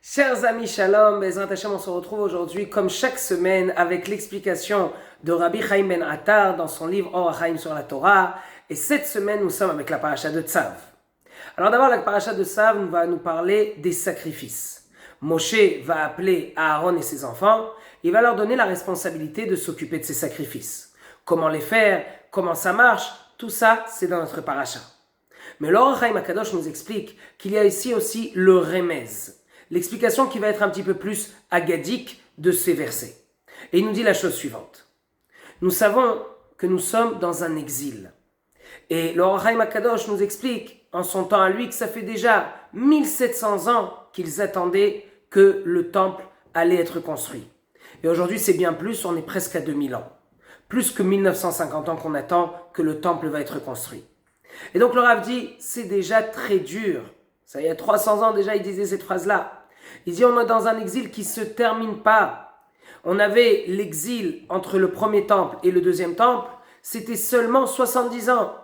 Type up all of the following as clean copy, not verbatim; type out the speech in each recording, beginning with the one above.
Chers amis, shalom, Bezrat Hashem, on se retrouve aujourd'hui comme chaque semaine avec l'explication de Rabbi Chaim Ben Attar dans son livre Or HaChaim sur la Torah. Et cette semaine, nous sommes avec la paracha de Tzav. Alors d'abord, la paracha de Tzav va nous parler des sacrifices. Moshe va appeler Aaron et ses enfants, il va leur donner la responsabilité de s'occuper de ces sacrifices. Comment les faire, comment ça marche, tout ça, c'est dans notre paracha. Mais l'Or HaChaim HaKadosh nous explique qu'il y a ici aussi le remez. L'explication qui va être un petit peu plus agadique de ces versets. Et il nous dit la chose suivante. Nous savons que nous sommes dans un exil. Et le Or HaChaim HaKadosh nous explique, en son temps à lui, que ça fait déjà 1700 ans qu'ils attendaient que le temple allait être construit. Et aujourd'hui, c'est bien plus, on est presque à 2000 ans. Plus que 1950 ans qu'on attend que le temple va être construit. Et donc le Rav dit, c'est déjà très dur. Ça, il y a 300 ans déjà, il disait cette phrase-là. Il dit, on est dans un exil qui ne se termine pas. On avait l'exil entre le premier temple et le deuxième temple, c'était seulement 70 ans.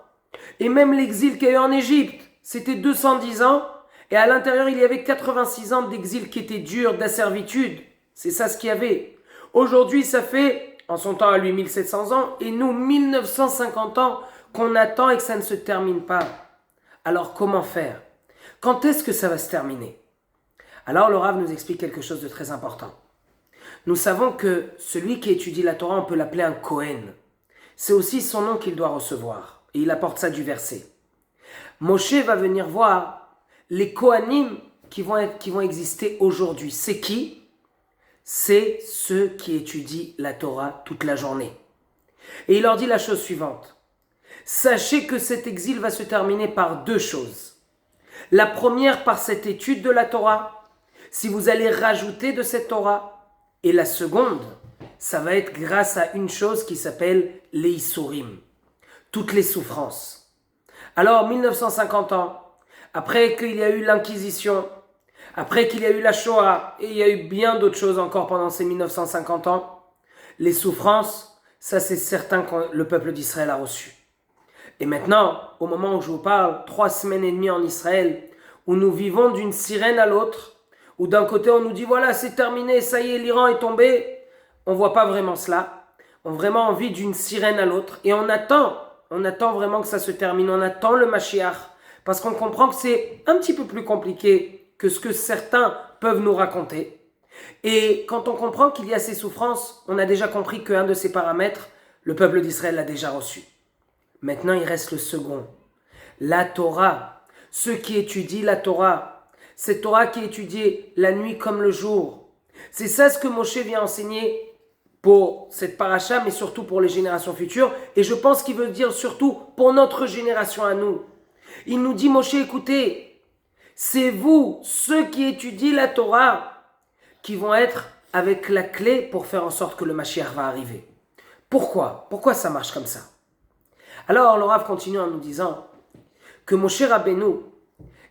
Et même l'exil qu'il y a eu en Égypte, c'était 210 ans. Et à l'intérieur, il y avait 86 ans d'exil qui était dur, d'asservitude. C'est ça ce qu'il y avait. Aujourd'hui, ça fait, en son temps à lui, 1700 ans, et nous, 1950 ans qu'on attend et que ça ne se termine pas. Alors, comment faire? Quand est-ce que ça va se terminer? Alors le Rav nous explique quelque chose de très important. Nous savons que celui qui étudie la Torah, on peut l'appeler un Kohen. C'est aussi son nom qu'il doit recevoir. Et il apporte ça du verset. Moshe va venir voir les Kohanim qui vont exister aujourd'hui. C'est qui? C'est ceux qui étudient la Torah toute la journée. Et il leur dit la chose suivante. Sachez que cet exil va se terminer par deux choses. La première, par cette étude de la Torah, si vous allez rajouter de cette Torah. Et la seconde, ça va être grâce à une chose qui s'appelle les Issourim, toutes les souffrances. Alors, 1950 ans, après qu'il y a eu l'Inquisition, après qu'il y a eu la Shoah, et il y a eu bien d'autres choses encore pendant ces 1950 ans, les souffrances, ça c'est certain que le peuple d'Israël a reçu. Et maintenant, au moment où je vous parle, 3 semaines et demie en Israël, où nous vivons d'une sirène à l'autre, où d'un côté on nous dit voilà c'est terminé, ça y est l'Iran est tombé, on ne voit pas vraiment cela, on a vraiment envie d'une sirène à l'autre et on attend vraiment que ça se termine, on attend le Mashiach, parce qu'on comprend que c'est un petit peu plus compliqué que ce que certains peuvent nous raconter. Et quand on comprend qu'il y a ces souffrances, on a déjà compris qu'un de ces paramètres, le peuple d'Israël l'a déjà reçu. Maintenant il reste le second, la Torah, ceux qui étudient la Torah, cette Torah qui est étudiée la nuit comme le jour. C'est ça ce que Moshe vient enseigner pour cette paracha, mais surtout pour les générations futures. Et je pense qu'il veut dire surtout pour notre génération à nous. Il nous dit, Moshe, écoutez, c'est vous, ceux qui étudient la Torah, qui vont être avec la clé pour faire en sorte que le Mashiach va arriver. Pourquoi? Pourquoi ça marche comme ça? Alors, le Rav continue en nous disant que Moshe Rabbeinu,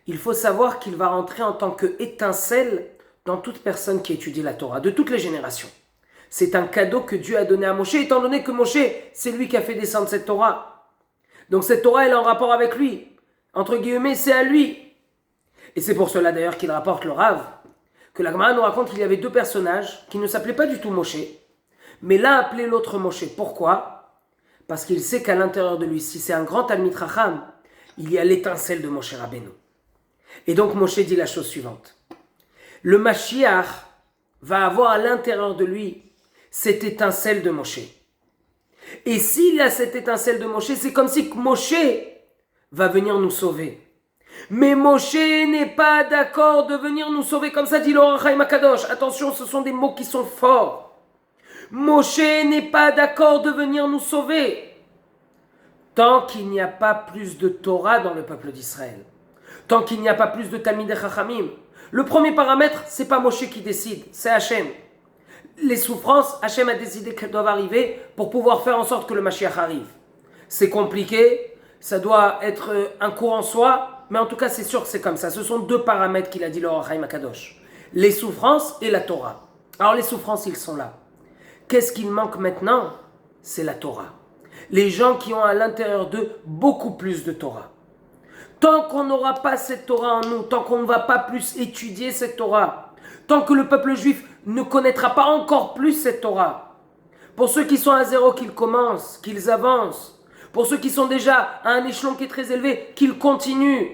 il faut savoir qu'il va rentrer en tant qu'étincelle dans toute personne qui étudie la Torah, de toutes les générations. C'est un cadeau que Dieu a donné à Moshe, étant donné que Moshe, c'est lui qui a fait descendre cette Torah. Donc cette Torah, elle est en rapport avec lui. Entre guillemets, c'est à lui. Et c'est pour cela d'ailleurs qu'il rapporte le Rav, que la Gemara nous raconte qu'il y avait 2 personnages qui ne s'appelaient pas du tout Moshe, mais l'un appelait l'autre Moshe. Pourquoi? Parce qu'il sait qu'à l'intérieur de lui, si c'est un grand Talmid Chacham, il y a l'étincelle de Moshe Rabbeinu. Et donc Moshe dit la chose suivante. Le Mashiach va avoir à l'intérieur de lui cette étincelle de Moshe. Et s'il a cette étincelle de Moshe, c'est comme si Moshe va venir nous sauver. Mais Moshe n'est pas d'accord de venir nous sauver comme ça, dit l'Or HaChaim HaKadosh. Attention, ce sont des mots qui sont forts. Moshe n'est pas d'accord de venir nous sauver tant qu'il n'y a pas plus de Torah dans le peuple d'Israël. Tant qu'il n'y a pas plus de Talmidei Chachamim. Le premier paramètre, c'est pas Moshe qui décide, c'est Hachem. Les souffrances, Hachem a décidé qu'elles doivent arriver pour pouvoir faire en sorte que le Mashiach arrive. C'est compliqué, ça doit être un cours en soi, mais en tout cas c'est sûr que c'est comme ça. Ce sont 2 paramètres qu'il a dit le Or HaChaim HaKadosh. Les souffrances et la Torah. Alors les souffrances, ils sont là. Qu'est-ce qu'il manque maintenant? C'est la Torah. Les gens qui ont à l'intérieur d'eux beaucoup plus de Torah. Tant qu'on n'aura pas cette Torah en nous, tant qu'on ne va pas plus étudier cette Torah, tant que le peuple juif ne connaîtra pas encore plus cette Torah. Pour ceux qui sont à zéro, qu'ils commencent, qu'ils avancent. Pour ceux qui sont déjà à un échelon qui est très élevé, qu'ils continuent.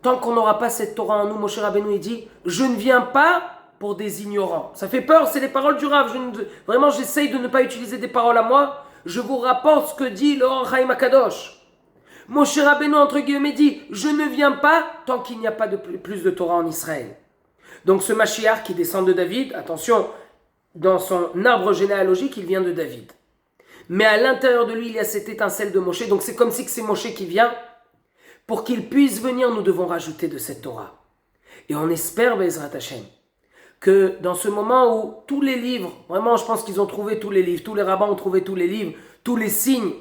Tant qu'on n'aura pas cette Torah en nous, Moshe Rabbeinu il dit, je ne viens pas pour des ignorants. Ça fait peur, c'est les paroles du Rav. Vraiment, j'essaye de ne pas utiliser des paroles à moi. Je vous rapporte ce que dit le Or Chaim Akadosh. Moshe Rabbeinu, entre guillemets, dit, je ne viens pas tant qu'il n'y a pas de plus de Torah en Israël. Donc ce Mashiach qui descend de David, attention, dans son arbre généalogique, il vient de David. Mais à l'intérieur de lui, il y a cette étincelle de Moshe. Donc c'est comme si c'est Moshe qui vient. Pour qu'il puisse venir, nous devons rajouter de cette Torah. Et on espère, Bezrat Hashem, que dans ce moment où tous les livres, vraiment je pense qu'ils ont trouvé tous les livres, tous les rabbins ont trouvé tous les livres, tous les signes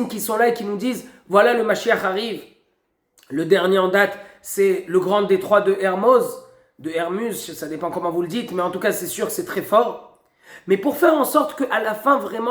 qui sont là et qui nous disent, voilà le Mashiach arrive. Le dernier en date, c'est le grand détroit de Hermus, ça dépend comment vous le dites, mais en tout cas c'est sûr, c'est très fort. Mais pour faire en sorte qu'à la fin vraiment,